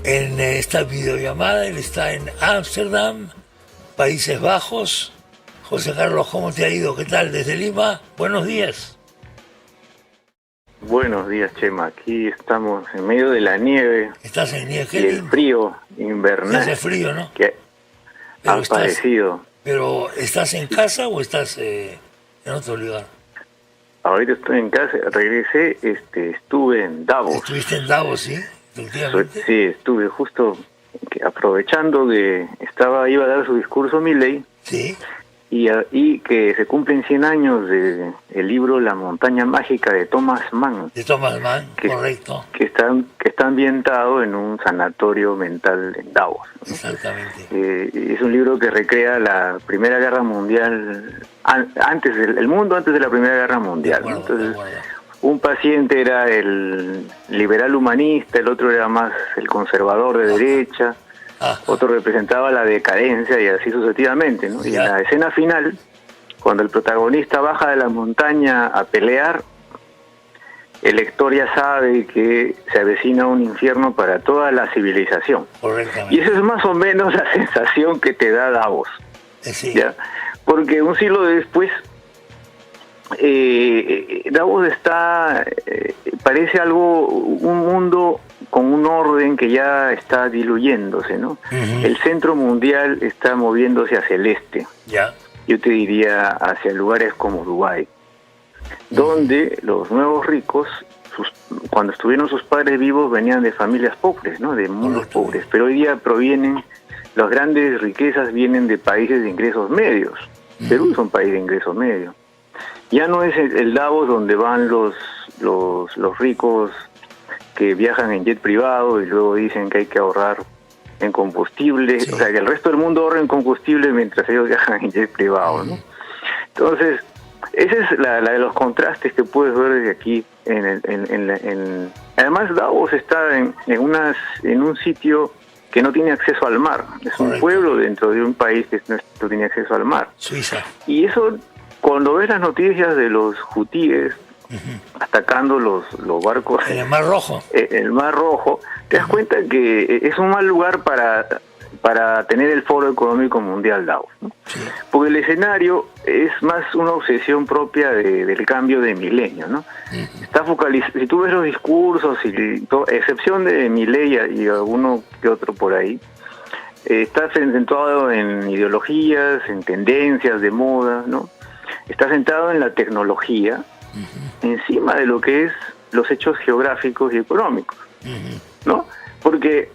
en esta videollamada. Él está en Ámsterdam, Países Bajos. José Carlos, ¿cómo te ha ido? ¿Qué tal? Desde Lima, buenos días. Buenos días, Chema. Aquí estamos en medio de la nieve. ¿Estás en nieve? Y el frío invernal. Hace frío, ¿no? Que ha aparecido. ¿Pero estás en casa o estás en otro lugar? Ahorita estoy en casa, regresé, estuve en Davos. ¿Estuviste en Davos, sí? Efectivamente. Sí, estuve justo aprovechando que iba a dar su discurso Milei. Sí. Y que se cumplen 100 años del libro La montaña mágica de Thomas Mann. De Thomas Mann, correcto. Que está ambientado en un sanatorio mental en Davos. Exactamente. Es un libro que recrea la Primera Guerra Mundial, el mundo antes de la Primera Guerra Mundial. De acuerdo, Entonces, un paciente era el liberal humanista, el otro era más el conservador de derecha. Otro representaba la decadencia y así sucesivamente, ¿no? Y en la escena final, cuando el protagonista baja de la montaña a pelear, el lector ya sabe que se avecina un infierno para toda la civilización. Correctamente. Y esa es más o menos la sensación que te da Davos. Sí. ¿Ya? Porque un siglo después, Davos parece un mundo con un orden que ya está diluyéndose, ¿no? Uh-huh. El centro mundial está moviéndose hacia el este. Yo te diría hacia lugares como Dubái, donde los nuevos ricos, cuando estuvieron sus padres vivos, venían de familias pobres, ¿no? De mundos pobres, pero hoy día las grandes riquezas vienen de países de ingresos medios. Perú es un país de ingresos medios. Ya no es el Davos donde van los ricos que viajan en jet privado y luego dicen que hay que ahorrar en combustible, o sea, que el resto del mundo ahorra en combustible mientras ellos viajan en jet privado, ¿no? Entonces, esa es la de los contrastes que puedes ver desde aquí. Además, Davos está en un sitio que no tiene acceso al mar. Es un pueblo dentro de un país que no tiene acceso al mar. Suiza. Y eso, cuando ves las noticias de los hutíes atacando los barcos en el Mar Rojo, te das cuenta que es un mal lugar para tener el Foro Económico Mundial Davos, ¿no? Porque el escenario es más una obsesión propia del cambio de milenio, ¿no? Está focalizado, si tú ves los discursos, excepción de Milei y alguno que otro por ahí, está centrado en ideologías, en tendencias de moda, ¿no? Está centrado en la tecnología, encima de lo que es los hechos geográficos y económicos, ¿no? Porque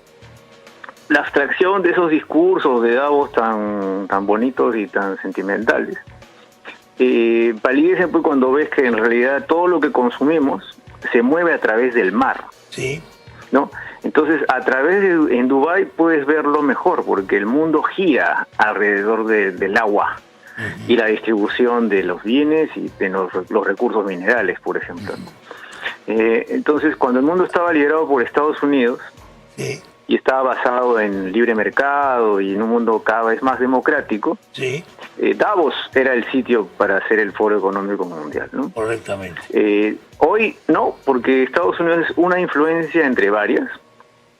la abstracción de esos discursos de Davos tan bonitos y tan sentimentales palidece pues cuando ves que en realidad todo lo que consumimos se mueve a través del mar, ¿no? Entonces en Dubái puedes verlo mejor porque el mundo gira alrededor del agua y la distribución de los bienes y de los recursos minerales, por ejemplo, ¿no? Entonces, cuando el mundo estaba liderado por Estados Unidos y estaba basado en libre mercado y en un mundo cada vez más democrático, Davos era el sitio para hacer el Foro Económico Mundial, ¿no? Correctamente. Hoy no, porque Estados Unidos es una influencia entre varias,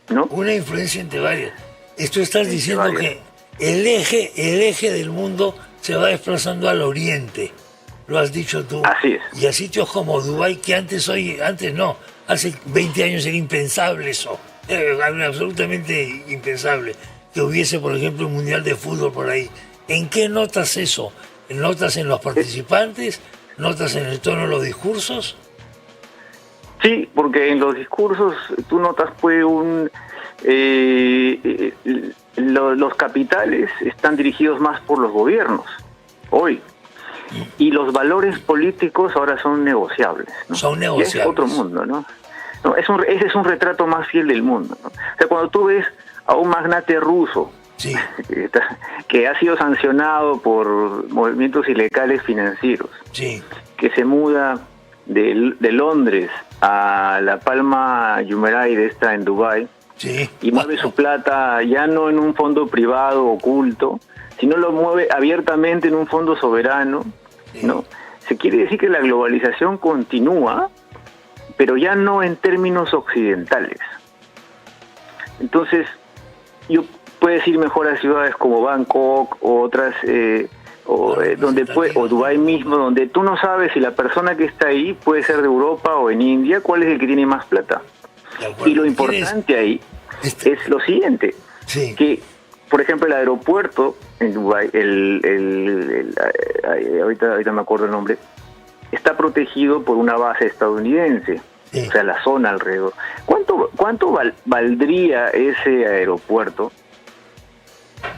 ¿no? Una influencia entre varias. Esto estás diciendo que el eje del mundo se va desplazando al oriente, lo has dicho tú. Así es. Y a sitios como Dubái, que antes no, hace 20 años era impensable eso, absolutamente impensable, que hubiese, por ejemplo, un mundial de fútbol por ahí. ¿En qué notas eso? ¿Notas en los participantes? ¿Notas en el tono de los discursos? Sí, porque en los discursos tú notas pues los capitales están dirigidos más por los gobiernos hoy y los valores políticos ahora son negociables, ¿no? Son negociables. Y es otro mundo, ¿no? Ese es un retrato más fiel del mundo, ¿no? O sea, cuando tú ves a un magnate ruso que ha sido sancionado por movimientos ilegales financieros, que se muda de Londres a la Palma Jumeirah en Dubái, y mueve su plata ya no en un fondo privado oculto, sino lo mueve abiertamente en un fondo soberano, ¿no? Se quiere decir que la globalización continúa, pero ya no en términos occidentales. Entonces, puedes ir mejor a ciudades como Bangkok o otras, o Dubái mismo, donde tú no sabes si la persona que está ahí puede ser de Europa o en India, cuál es el que tiene más plata. Y lo importante ahí es lo siguiente, que por ejemplo el aeropuerto en Dubái, ahorita me acuerdo el nombre, está protegido por una base estadounidense, o sea, la zona alrededor. ¿Cuánto valdría ese aeropuerto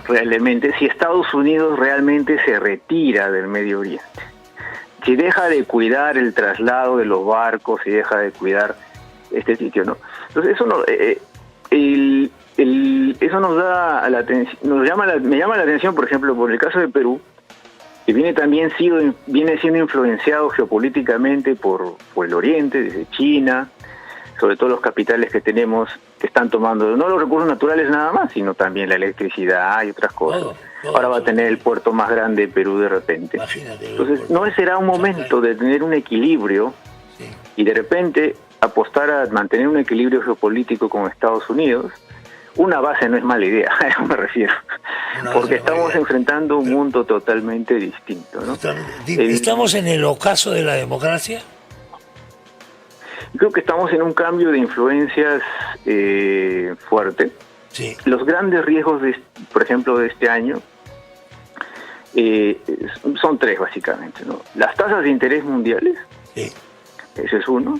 realmente si Estados Unidos realmente se retira del Medio Oriente? Si deja de cuidar el traslado de los barcos, si deja de cuidar este sitio, ¿no? Entonces eso no, eso nos da la atención, me llama la atención, por ejemplo, por el caso de Perú, que viene siendo influenciado geopolíticamente por el Oriente, desde China, sobre todo los capitales que tenemos que están tomando no los recursos naturales nada más, sino también la electricidad y otras cosas. Ahora va a tener el puerto más grande de Perú de repente. Entonces, ¿no será un momento de tener un equilibrio y de repente apostar a mantener un equilibrio geopolítico con Estados Unidos? Una base no es mala idea, a eso me refiero, porque estamos enfrentando un mundo totalmente distinto, ¿no? ¿Estamos en el ocaso de la democracia? Creo que estamos en un cambio de influencias fuerte. Sí. Los grandes riesgos, por ejemplo, de este año son tres, básicamente, ¿no? Las tasas de interés mundiales, ese es uno.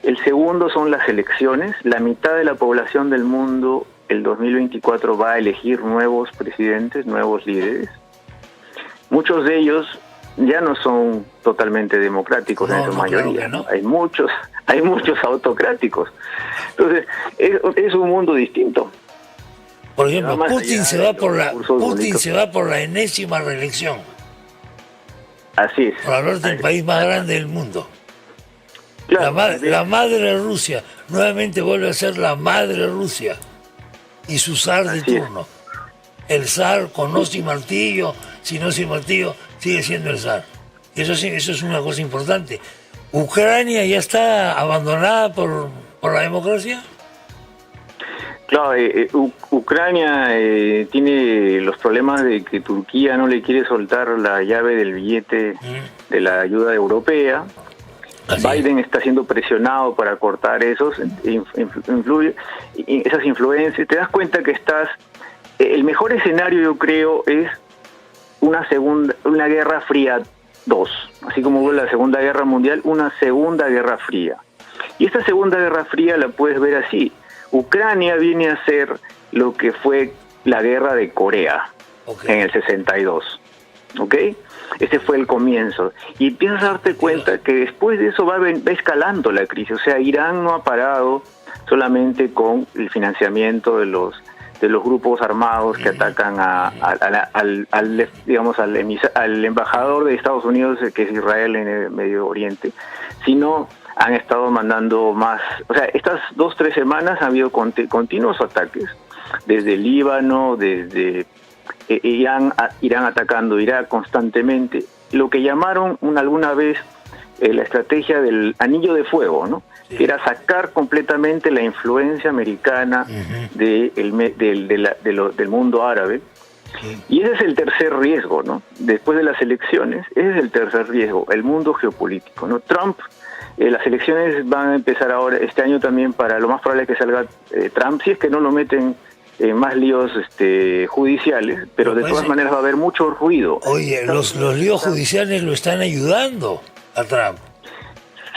El segundo son las elecciones. La mitad de la población del mundo el 2024 va a elegir nuevos presidentes, nuevos líderes. Muchos de ellos ya no son totalmente democráticos en su mayoría. Claro, ¿no? Hay muchos autocráticos. Entonces, es un mundo distinto. Por ejemplo, Putin se va por la enésima reelección. Así es. Por hablar del país más grande del mundo. Claro, la madre Rusia nuevamente vuelve a ser la madre Rusia y su zar de turno. El zar con o sin martillo, si no sin martillo, sigue siendo el zar. Eso es una cosa importante. ¿Ucrania ya está abandonada por la democracia? Claro, Ucrania tiene los problemas de que Turquía no le quiere soltar la llave del billete de la ayuda europea. Biden está siendo presionado para cortar esas influencias. Te das cuenta que el mejor escenario, yo creo, es una guerra fría 2, así como fue la Segunda Guerra Mundial, una Segunda Guerra Fría. Y esta Segunda Guerra Fría la puedes ver así. Ucrania viene a ser lo que fue la guerra de Corea en el 62, ¿ok? Ese fue el comienzo. Y empiezas a darte cuenta que después de eso va escalando la crisis. O sea, Irán no ha parado solamente con el financiamiento de los grupos armados que atacan al embajador de Estados Unidos, que es Israel en el Medio Oriente, sino han estado mandando más. O sea, estas 2-3 semanas ha habido continuos ataques desde el Líbano, desde Irán atacando Irak constantemente, lo que llamaron alguna vez la estrategia del anillo de fuego, ¿no? Que era sacar completamente la influencia americana del mundo árabe. Y ese es el tercer riesgo, ¿no? Después de las elecciones, ese es el tercer riesgo, el mundo geopolítico, ¿no? Trump, las elecciones van a empezar ahora, este año también, lo más probable es que salga Trump, si es que no lo meten más líos judiciales, pero de todas maneras va a haber mucho ruido. Oye, los líos judiciales lo están ayudando a Trump.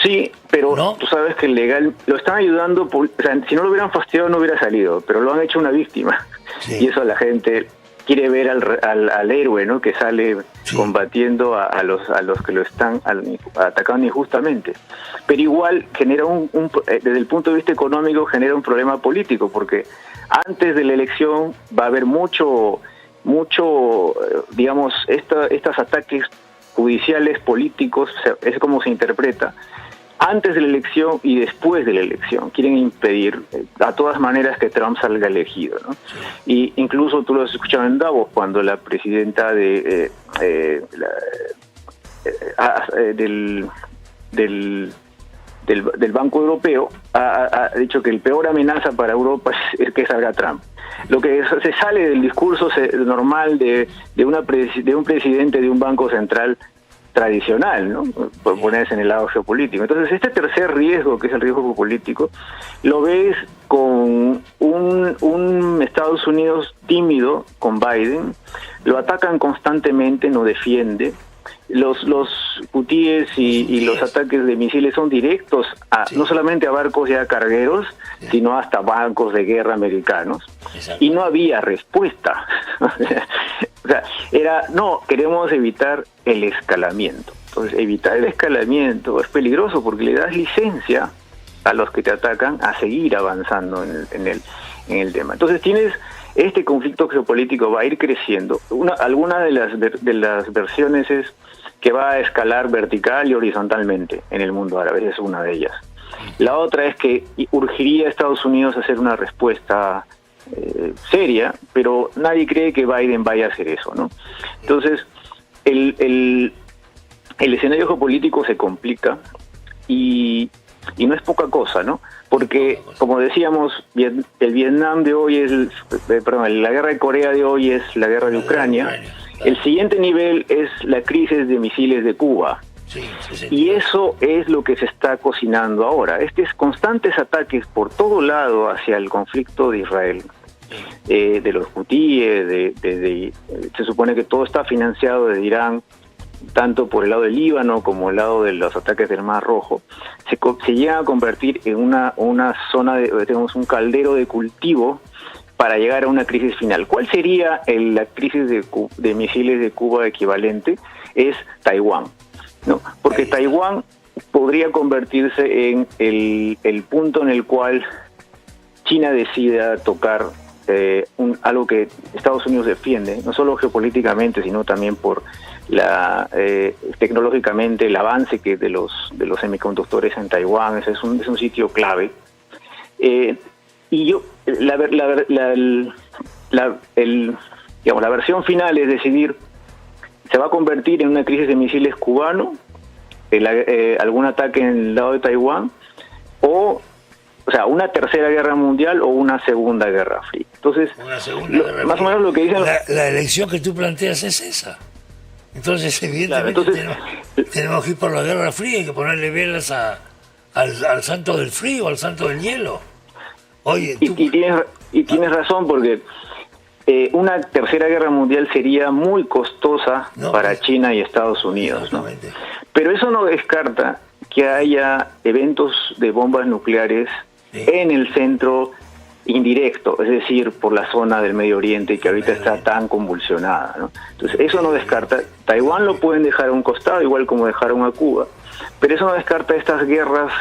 Sí, pero ¿no? Tú sabes que legal lo están ayudando, o sea, si no lo hubieran fastidiado no hubiera salido, pero lo han hecho una víctima. Sí. Y eso la gente quiere ver al héroe, ¿no? Que sale combatiendo a los que lo están atacando injustamente. Pero igual genera desde el punto de vista económico genera un problema político, porque antes de la elección va a haber mucho digamos, estos ataques judiciales, políticos, es como se interpreta, antes de la elección y después de la elección. Quieren impedir a todas maneras que Trump salga elegido, ¿no? Y incluso tú lo has escuchado en Davos, cuando la presidenta del del Banco Europeo ha dicho que el peor amenaza para Europa es que salga Trump. Lo que se sale del discurso normal de un presidente de un banco central tradicional, ¿no? Por ponerse en el lado geopolítico. Entonces, este tercer riesgo, que es el riesgo geopolítico, lo ves con un Estados Unidos tímido con Biden, lo atacan constantemente, no defiende. Los hutíes y los ataques de misiles son directos no solamente a barcos ya cargueros, sino hasta barcos de guerra americanos. Exacto. Y no había respuesta. O sea, queremos evitar el escalamiento. Entonces, evitar el escalamiento es peligroso porque le das licencia a los que te atacan a seguir avanzando en el tema. Entonces, este conflicto geopolítico va a ir creciendo. Alguna de las versiones es que va a escalar vertical y horizontalmente en el mundo árabe, es una de ellas. La otra es que urgiría a Estados Unidos a hacer una respuesta seria, pero nadie cree que Biden vaya a hacer eso, ¿no? Entonces, el escenario geopolítico se complica y no es poca cosa, ¿no? Porque, como decíamos, el Vietnam de hoy la guerra de Corea de hoy es la guerra de Ucrania. El siguiente nivel es la crisis de misiles de Cuba. Y eso es lo que se está cocinando ahora. Constantes ataques por todo lado hacia el conflicto de Israel, de los hutíes, se supone que todo está financiado desde Irán, tanto por el lado del Líbano como el lado de los ataques del Mar Rojo, se llega a convertir en una zona tenemos un caldero de cultivo para llegar a una crisis final. ¿Cuál sería la crisis de misiles de Cuba equivalente? Es Taiwán, ¿no? Porque Taiwán podría convertirse en el punto en el cual China decida tocar algo que Estados Unidos defiende, no solo geopolíticamente, sino también por tecnológicamente el avance de los semiconductores en Taiwán. Es un sitio clave. La versión final es decidir, ¿se va a convertir en una crisis de misiles cubano, algún ataque en el lado de Taiwán, o sea, una tercera guerra mundial o una segunda guerra fría? Entonces, más o menos lo que dicen... La elección que tú planteas es esa. Entonces, evidentemente, tenemos que ir por la guerra fría, hay que ponerle velas al santo del frío, al santo del hielo. Oye, y tienes razón, porque una tercera guerra mundial sería muy costosa para China y Estados Unidos, ¿no? Pero eso no descarta que haya eventos de bombas nucleares en el centro indirecto, es decir, por la zona del Medio Oriente que ahorita está tan convulsionada, ¿no? Entonces, eso no descarta. Taiwán lo pueden dejar a un costado, igual como dejaron a Cuba, pero eso no descarta estas guerras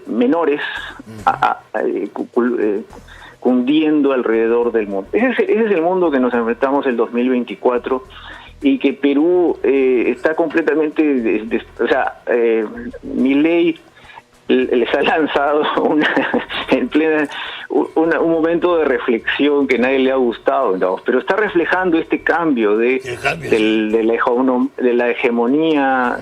menores cundiendo alrededor del mundo. Ese es el mundo que nos enfrentamos el 2024 y que Perú está completamente... Milei les ha lanzado un momento de reflexión que nadie le ha gustado, ¿no? Pero está reflejando este cambio de la hegemonía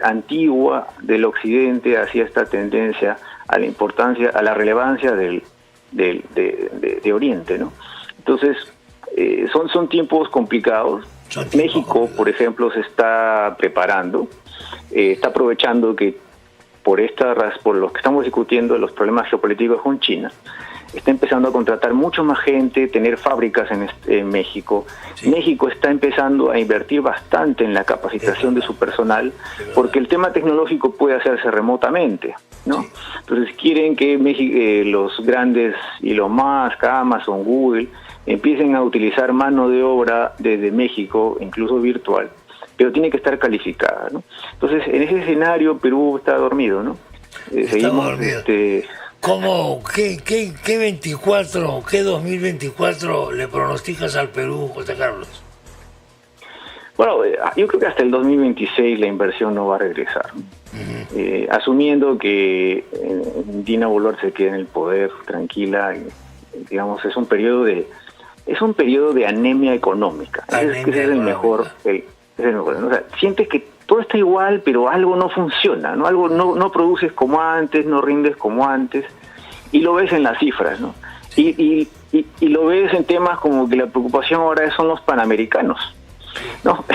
antigua del Occidente hacia esta tendencia a la importancia, a la relevancia de Oriente, ¿no? Entonces, son tiempos complicados. México, por ejemplo, se está preparando, está aprovechando que por lo que estamos discutiendo, los problemas geopolíticos con China, está empezando a contratar mucho más gente, tener fábricas en México. Sí. México está empezando a invertir bastante en la capacitación de su personal, porque el tema tecnológico puede hacerse remotamente, ¿no? Sí. Entonces quieren que los grandes y los más, Amazon, Google, empiecen a utilizar mano de obra desde México, incluso virtual, pero tiene que estar calificada, ¿no? Entonces, en ese escenario, Perú está dormido, ¿no? Seguimos dormido. ¿Cómo, qué 2024 le pronosticas al Perú, José Carlos? Bueno, yo creo que hasta el 2026 la inversión no va a regresar. Uh-huh. Asumiendo que Dina Boluarte se quede en el poder tranquila, digamos, es un periodo de anemia económica. Ese es el mejor. O sea, sientes que todo está igual, pero algo no funciona, ¿no? Algo no produces como antes, no rindes como antes, y lo ves en las cifras, ¿no? Y lo ves en temas como que la preocupación ahora son los panamericanos, ¿no?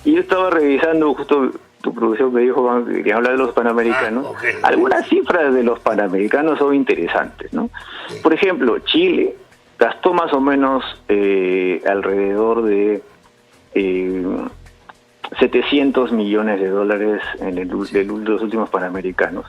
Y yo estaba revisando, justo tu producción me dijo que quería hablar de los panamericanos. Okay. Algunas cifras de los panamericanos son interesantes, ¿no? Sí. Por ejemplo, Chile gastó más o menos alrededor de 700 millones de dólares en los últimos panamericanos,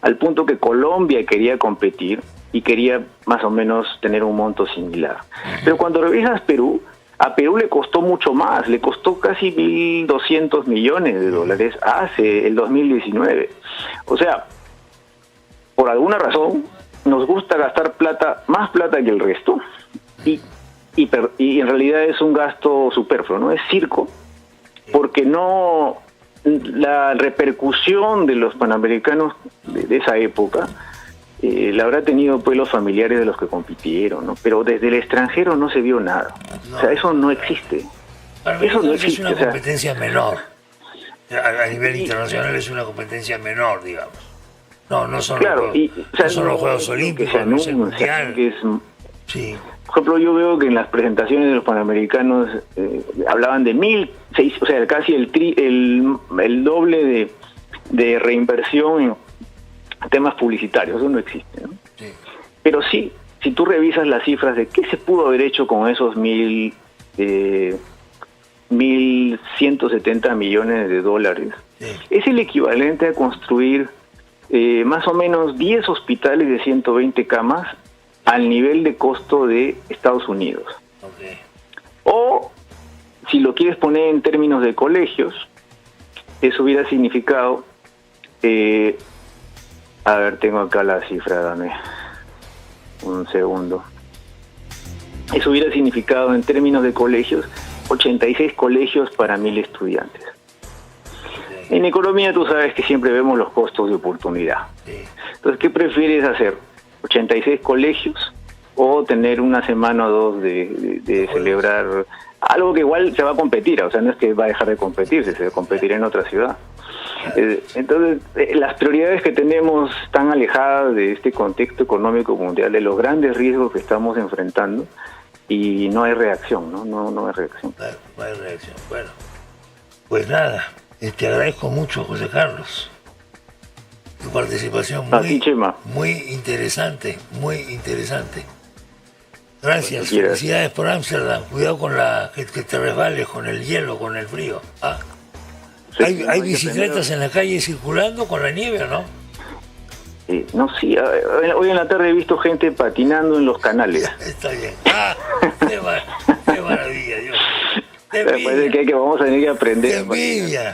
al punto que Colombia quería competir y quería más o menos tener un monto similar. Pero cuando revisas Perú, a Perú le costó mucho más, le costó casi 1.200 millones de dólares hace el 2019. O sea, por alguna razón nos gusta gastar plata, más plata que el resto, y en realidad es un gasto superfluo, ¿no? Es circo, porque no la repercusión de los panamericanos de esa época la habrá tenido pues los familiares de los que compitieron, ¿no? Pero desde el extranjero no se vio nada. No. O sea, eso no existe. Eso no existe. Es una competencia menor. A nivel internacional es una competencia menor, digamos. No son, claro, los Juegos Olímpicos, no es el Mundial. Sí. Por ejemplo, yo veo que en las presentaciones de los Panamericanos hablaban de 1.600, o sea, casi el doble de reinversión en temas publicitarios. Eso no existe, ¿no? Sí. Pero sí, si tú revisas las cifras de qué se pudo haber hecho con esos 1.170 millones de dólares, sí, es el equivalente a construir más o menos 10 hospitales de 120 camas al nivel de costo de Estados Unidos. Okay. O, si lo quieres poner en términos de colegios, eso hubiera significado, a ver, tengo acá la cifra, dame un segundo. Eso hubiera significado en términos de colegios, 86 colegios para 1.000 estudiantes. Okay. En economía tú sabes que siempre vemos los costos de oportunidad. Sí. Entonces, ¿qué prefieres hacer? 86 colegios o tener una semana o dos de celebrar algo que igual se va a competir, o sea, no es que va a dejar de competirse, se va a competir en otra ciudad. Entonces, las prioridades que tenemos están alejadas de este contexto económico mundial, de los grandes riesgos que estamos enfrentando, y no hay reacción, no hay reacción. No hay reacción. Bueno, pues nada, te agradezco mucho, José Carlos. Tu participación muy interesante, muy interesante. Gracias, felicidades por Ámsterdam. Cuidado con que te resbales con el hielo, con el frío. Sí, ¿Hay bicicletas en la calle circulando con la nieve o no? No, sí. Hoy en la tarde he visto gente patinando en los canales. Está bien. Qué maravilla, Dios. Parece que vamos a tener que aprender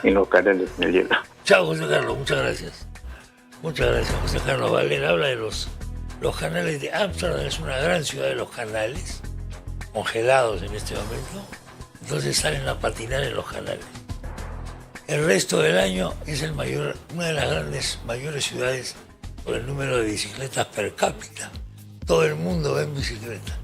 en los canales, en el hielo. Chao, José Carlos, muchas gracias. Muchas gracias, José Carlos Valera. Habla de los canales de Ámsterdam. Es una gran ciudad de los canales, congelados en este momento. Entonces salen a patinar en los canales. El resto del año es una de las mayores ciudades por el número de bicicletas per cápita. Todo el mundo va en bicicleta.